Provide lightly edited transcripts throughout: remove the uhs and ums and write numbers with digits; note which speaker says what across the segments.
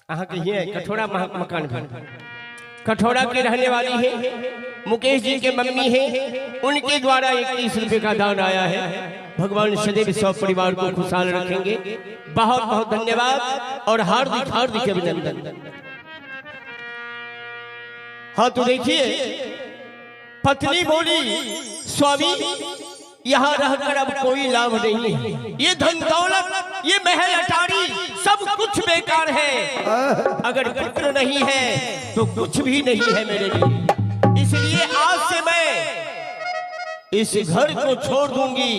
Speaker 1: अहाँ के ये कठोरा मकान घर कठोरा के रहने वाली है, मुकेश जी के मम्मी है, उनके द्वारा 21 रुपए का दान आया है। भगवान सदैव सब परिवार को खुशहाल रखेंगे। बहुत बहुत धन्यवाद और हार्दिक हार्दिक अभिनंदन। हाँ तो देखिए, पत्नी बोली स्वामी यहाँ रहकर अब कोई लाभ नहीं है, ये धन दौलत, ये महल अटारी सब कुछ बेकार है। अगर पुत्र नहीं है तो कुछ भी नहीं है मेरे लिए। इसलिए आज से मैं इस घर को छोड़ दूंगी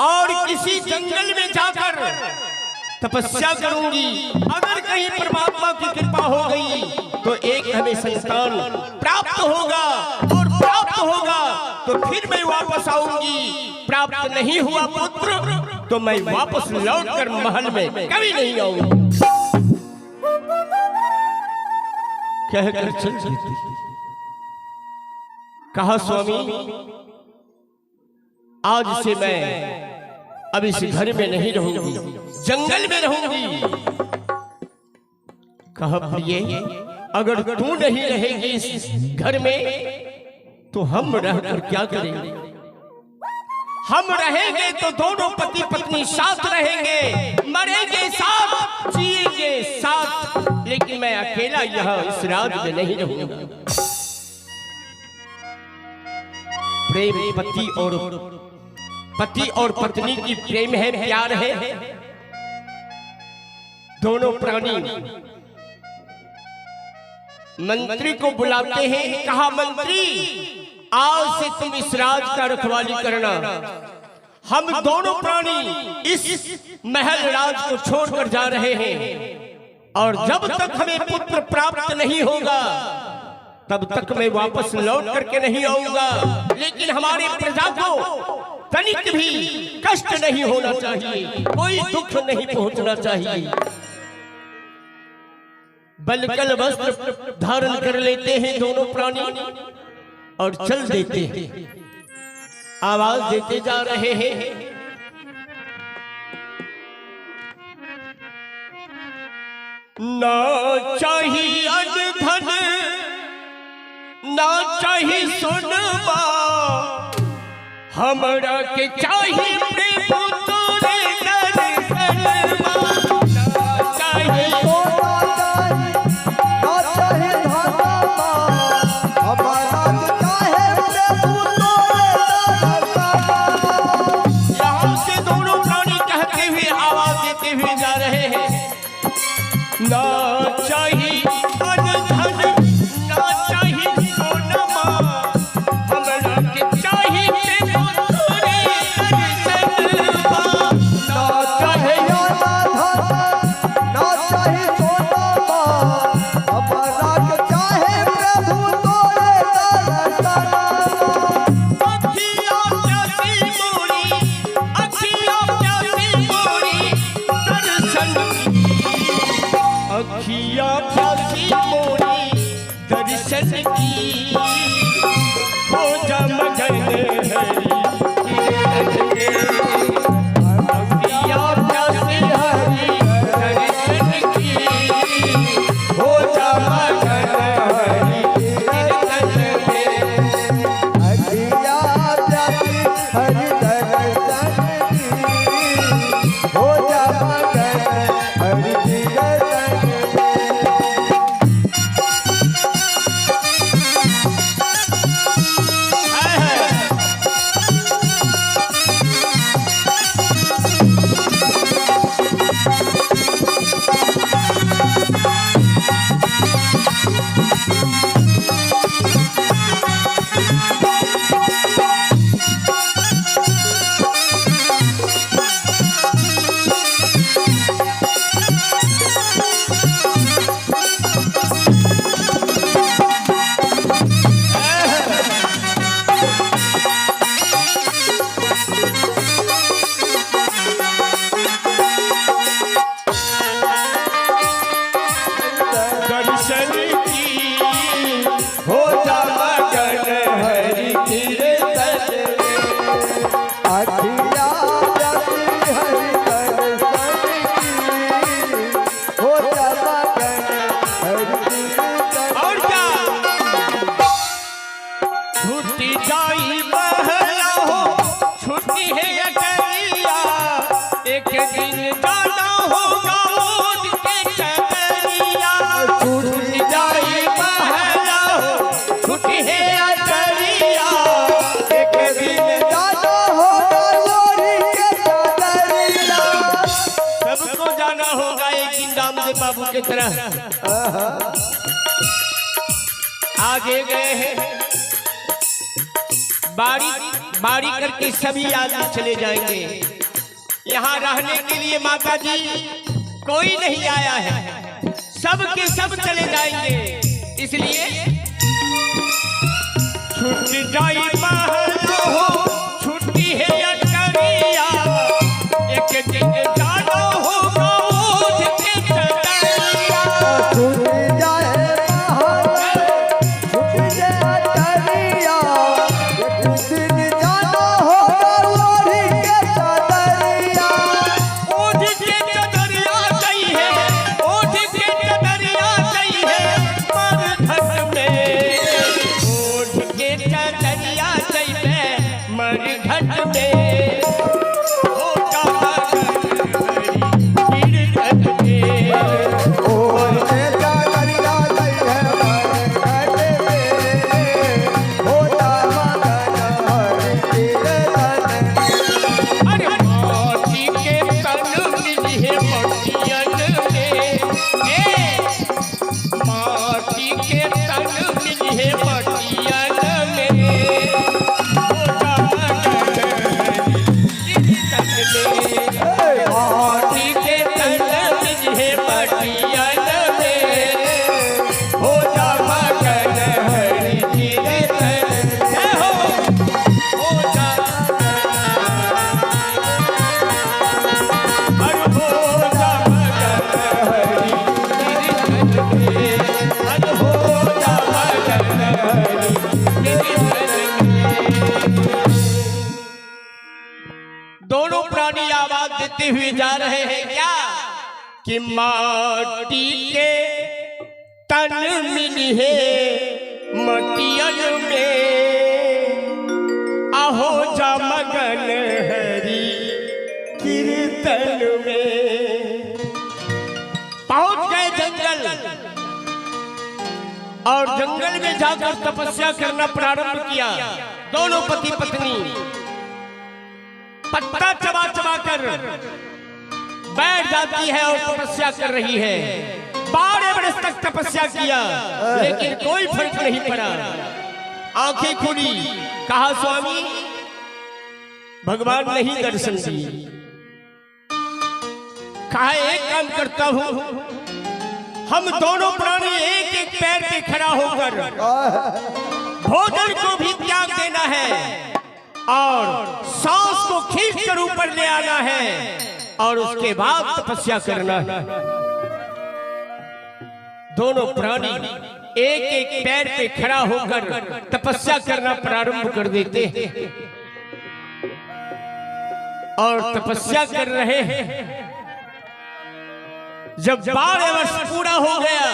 Speaker 1: और किसी जंगल में जाकर तपस्या करूंगी। अगर कहीं परमात्मा की कृपा हो गई तो एक हमें संतान प्राप्त होगा, और प्राप्त होगा तो फिर मैं वापस आऊंगी। प्राप्त नहीं हुआ पुत्र तो मैं वापस लौटकर महल में कभी नहीं आऊंगा। कहकर चल देती। कहा स्वामी आज से मैं अब इस घर में नहीं रहूंगी, जंगल में रहूंगी। कहा प्रिय अगर तू नहीं रहेगी इस घर में तो हम रहकर क्या करेंगे? हम रहेंगे तो दोनों पति पत्नी साथ रहेंगे, मरेंगे साथ, जिएंगे साथ, लेकिन मैं अकेला यहाँ इस राज में नहीं रहूंगा। प्रेम पति और पत्नी की प्रेम है, प्यार है। दोनों प्राणी मंत्री को बुलाते हैं। कहा मंत्री आज से तुम इस राज का रखवाली करना। हम दोनों प्राणी इस महल राज को छोड़कर जा रहे हैं और जब तक हमें पुत्र प्राप्त नहीं होगा तब तक मैं वापस लौट करके नहीं आऊंगा। लेकिन हमारी प्रजा को तनिक भी कष्ट नहीं होना चाहिए, कोई दुख नहीं पहुंचना चाहिए। बलकल वस्त्र धारण कर लेते हैं दोनों प्राणी और चल देते हैं। आवाज देते जा रहे हैं, ना चाहिए अन्न धन, ना चाहिए सोनमा, हमरा के चाहिए प्रेम तोरे दर्शनमा। ना चाहिए ना चाहिए अन्न धन, ना चाहिए सोनमा, हमरा के चाहिए प्रेम तोरे दर्शनमा। ना चाहिए
Speaker 2: अन्न धन, ना चाहिए सोनमा, हमरा के चाहिए प्रभु तोरे दर्शनमा।
Speaker 1: अखियाँ प्यासी मोरी, अखियाँ प्यासी मोरी दर्शन की, अखियाँ प्यासी मोरी दर्शन की, हो जा मगन हरि कीर्तन के। अखियाँ प्यासी हरि दर्शन की, हो जा मगन हरि कीर्तन के।
Speaker 2: अखियाँ प्यासी हरि दर्शन की, हो जा मगन हरि कीर्तन के।
Speaker 1: दिन जाना होगा ओढ़ के चदरिया, छूट जाए महला हो छूट है अचरिया,
Speaker 2: एक दिन जाना होगा ओढ़ के चदरिया।
Speaker 1: सबको जाना होगा एक दिन रामदेव बाबू की तरह। आगे गए हैं, बारी बारी करके सभी आदमी चले जाएंगे। यहाँ रहने के लिए माता जी कोई नहीं आया है, सब के सब चले जाएंगे। इसलिए छुट्टी जाई महल हो छुट्टी है अटरिया, एक दिन जाना होगा ओढ़ के चदरिया,
Speaker 2: छूट जाए महल छूट जाए अटरिया, एक दिन जाना होगा ओढ़ के चदरिया।
Speaker 1: ओढ़ के चदरिया गई है, ओढ़ के चदरिया गई है मरघट में, ओढ़ के चदरिया गई है मरघट में, होगा कीर्तन में।
Speaker 2: ओढ़ के चदरिया गई है मरघट में, होता मगन हरि कीर्तन में।
Speaker 1: अरे माटी के तन मिली है मटियन में, माटी के तन मिली है मटियन में, होगा कीर्तन में। माटी के तन मिली है मटियन में, होगा मगन हरि कीर्तन में। होगा दोनों प्राणी आवाज देते हुए जा रहे हैं क्या कि माटी के तन मिली है मटियन में, आहो जा मगन हरि कीर्तन में। पहुंच गए जंगल और जंगल में जाकर तपस्या करना प्रारंभ किया। दोनों पति पत्नी पत्ता चबा चबा कर बैठ जाती है और तपस्या कर रही है। 12 वर्ष तक तपस्या किया लेकिन कोई फर्क नहीं पड़ा। आंखें खुली, कहा स्वामी भगवान नहीं दर्शन दिए। कहा एक काम करता हूं, हम दोनों प्राणी एक एक पैर पे खड़ा होकर भोजन को भी त्याग देना है और सांस को खींच कर ऊपर ले आना है और उसके बाद तपस्या करना है। दोनों प्राणी एक एक पैर पे खड़ा होकर तपस्या करना प्रारंभ कर देते हैं और तपस्या कर रहे हैं। जब 12 वर्ष पूरा हो गया,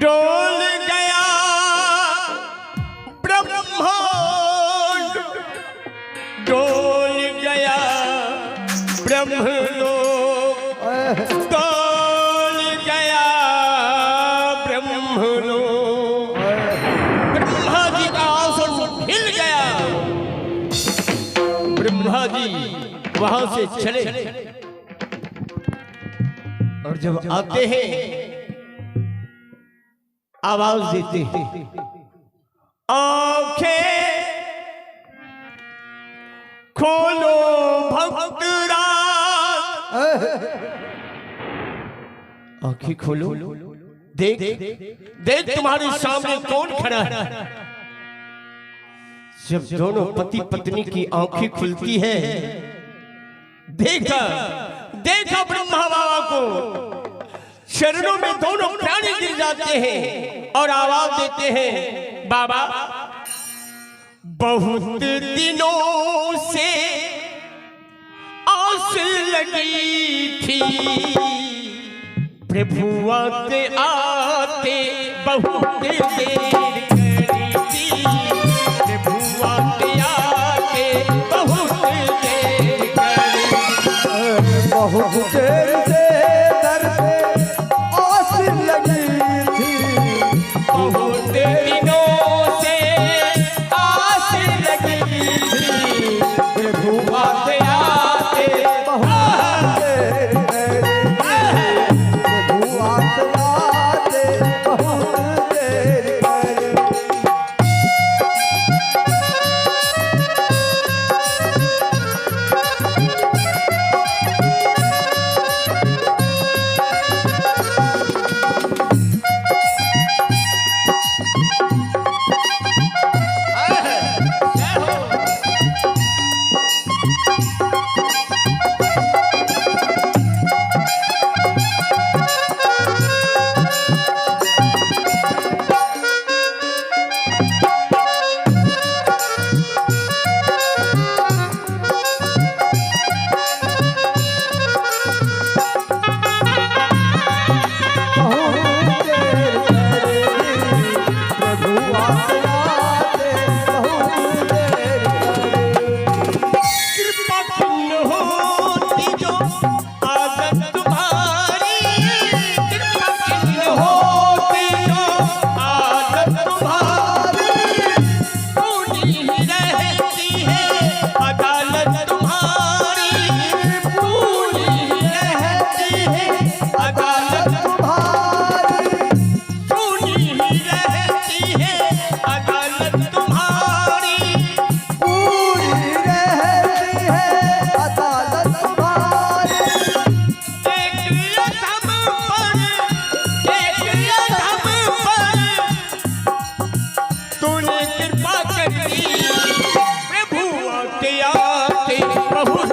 Speaker 1: डोल गया ब्रह्मांड, डोल गया ब्रह्मलोक, डोल गया ब्रह्मलोक। ब्रह्मा जी का आसन हिल गया। ब्रह्मा जी वहां से चले और जब आते हैं आवाज देते हैं, आंखें खोलो भक्तराज, आंखें खोलो, देख देख तुम्हारे सामने कौन खड़ा है। जब दोनों पति पत्नी की आंखें खुलती है, देखा देखा ब्रह्मा बाबा को, शरणों में दोनों प्राणी गिर जाते हैं और आवाज देते हैं, बाबा बहुत दिनों से आस लगी थी, प्रभु आते आते बहुत देर करी थी, प्रभु आते आते बहुत देर करे।
Speaker 2: बहुत देर से दर पे आस लगी थी,
Speaker 1: बहुत दिनों से आस लगी थी, प्रभु आते आते
Speaker 2: बहुत देर करे, प्रभु आते आते बहुत देर करे।
Speaker 1: कृपा पुण्य होती जो आदत तुम्हारी, कृपा पुण्य होती जो आदत तुम्हारी, पूरी ही रहती है अदालत तुम्हारी, पूरी ही रहती है अदालत तुम्हारी, पूरी ही रहती है अदालत तुम्हारी।
Speaker 2: पूरी रहती है अदालत तुम्हारी,
Speaker 1: एक अधम पर तूने कृपा कर दी, प्रभु आते आते बहुत